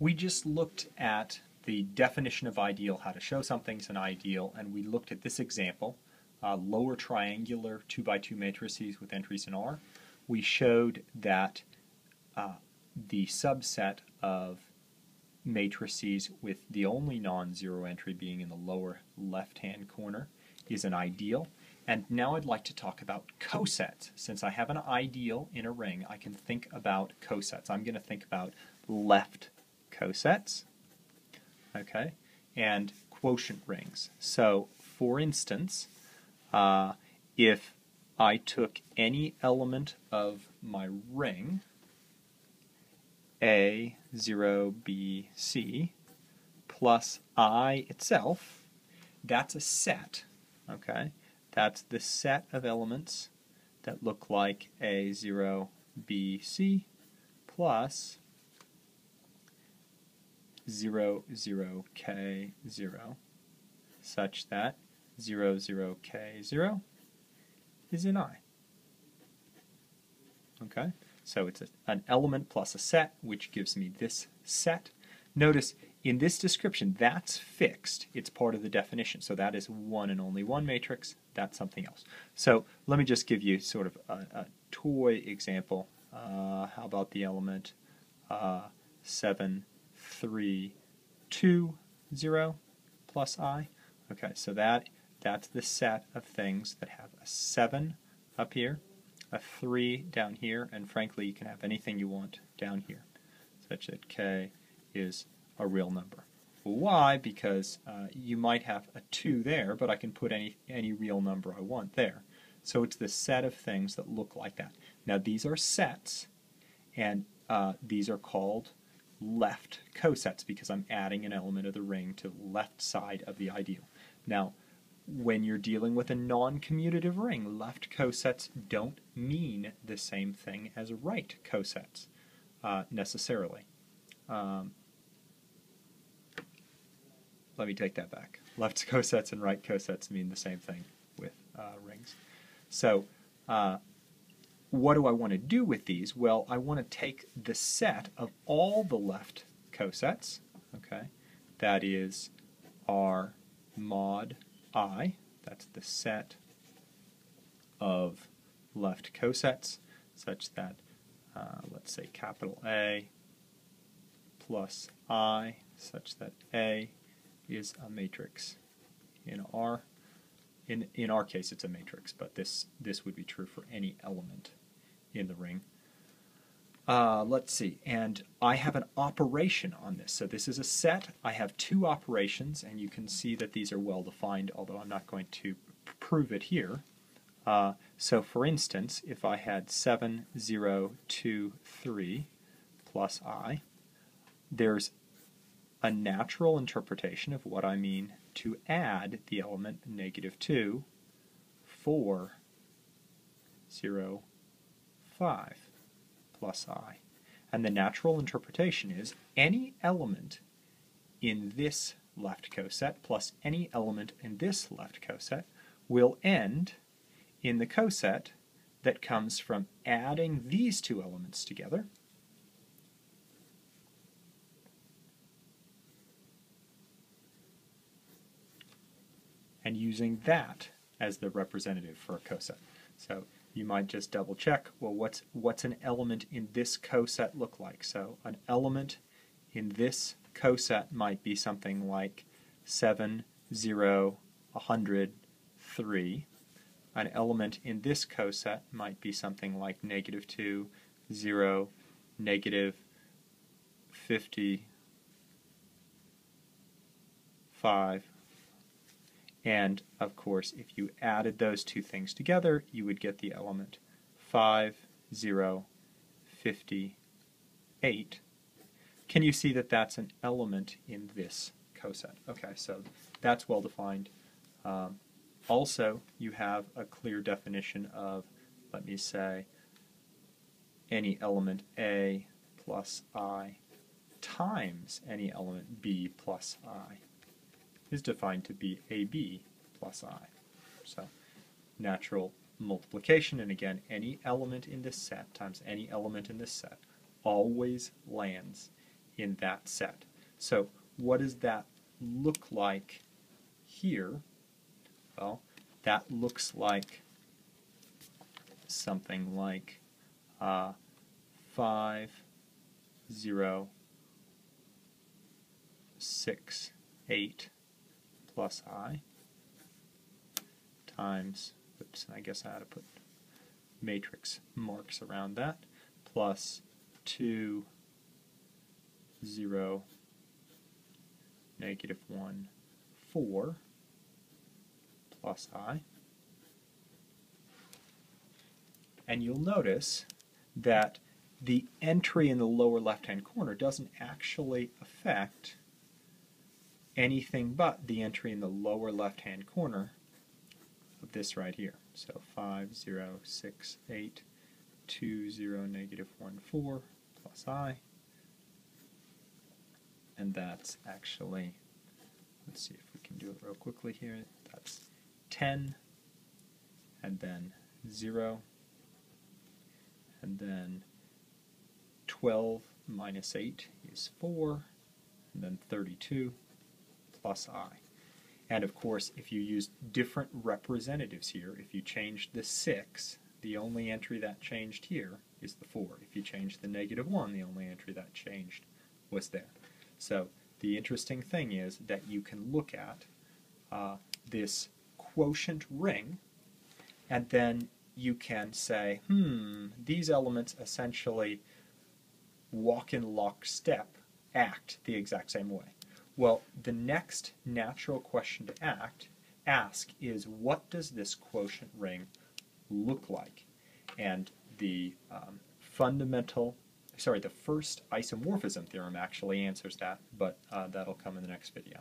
We just looked at the definition of ideal, how to show something's an ideal, and we looked at this example, lower triangular 2x2 matrices with entries in R. We showed that the subset of matrices with the only non-zero entry being in the lower left-hand corner is an ideal. And now I'd like to talk about cosets. Since I have an ideal in a ring, I can think about cosets. I'm going to think about left cosets, okay, and quotient rings. So, for instance, if I took any element of my ring, A, 0, B, C, plus I itself, that's a set, okay? That's the set of elements that look like A, 0, B, C, plus 0, 0, K, 0, such that 0, 0, K, 0 is in I. Okay? So it's an element plus a set, which gives me this set. Notice, in this description, that's fixed. It's part of the definition. So that is one and only one matrix. That's something else. So let me just give you sort of a toy example. How about the element 7, 3, 2, 0 plus I? Okay, so that's the set of things that have a 7 up here, a 3 down here, and frankly you can have anything you want down here, such that K is a real number. Why? Because you might have a 2 there, but I can put any real number I want there. So it's the set of things that look like that. Now these are sets, and these are called left cosets because I'm adding an element of the ring to the left side of the ideal. Now, when you're dealing with a non-commutative ring, left cosets don't mean the same thing as right cosets necessarily. Let me take that back. Left cosets and right cosets mean the same thing with rings. So what do I want to do with these? Well, I want to take the set of all the left cosets, okay, that is R mod I, that's the set of left cosets, such that, let's say capital A plus I, such that A is a matrix in R. In our case it's a matrix, but this would be true for any element in the ring. Let's see, and I have an operation on this. So this is a set. I have two operations, and you can see that these are well defined, although I'm not going to prove it here. So for instance, if I had 7, 0, 2, 3 plus I, there's a natural interpretation of what I mean to add the element -2, 4, 0, 5 plus I. And the natural interpretation is any element in this left coset plus any element in this left coset will end in the coset that comes from adding these two elements together and using that as the representative for a coset. So you might just double check, well, what's an element in this coset look like? So an element in this coset might be something like 7, 0, 100, 3. An element in this coset might be something like -2, 0, -50, 5. And, of course, if you added those two things together, you would get the element 5, 0, 50, 8. Can you see that that's an element in this coset? Okay, so that's well defined. Also, you have a clear definition of, let me say, any element A plus I times any element B plus I is defined to be AB plus I. So natural multiplication, and again, any element in this set times any element in this set always lands in that set. So what does that look like here? Well, that looks like something like 5, 0, 6, 8 plus I times, oops, I guess I had to put matrix marks around that, plus 2, 0, negative 1, 4 plus I. And you'll notice that the entry in the lower left-hand corner doesn't actually affect anything but the entry in the lower left-hand corner of this right here. So 5, 0, 6, 8, 2, 0, negative 1, 4 plus I. And that's actually, let's see if we can do it real quickly here. That's 10, and then 0, and then 12 minus 8 is 4, and then 32 plus I. And of course, if you use different representatives here, if you change the 6, the only entry that changed here is the 4. If you change the negative 1, the only entry that changed was there. So the interesting thing is that you can look at this quotient ring, and then you can say, these elements essentially walk in lockstep, act the exact same way. Well, the next natural question to ask is, what does this quotient ring look like? And the first isomorphism theorem actually answers that, but that'll come in the next video.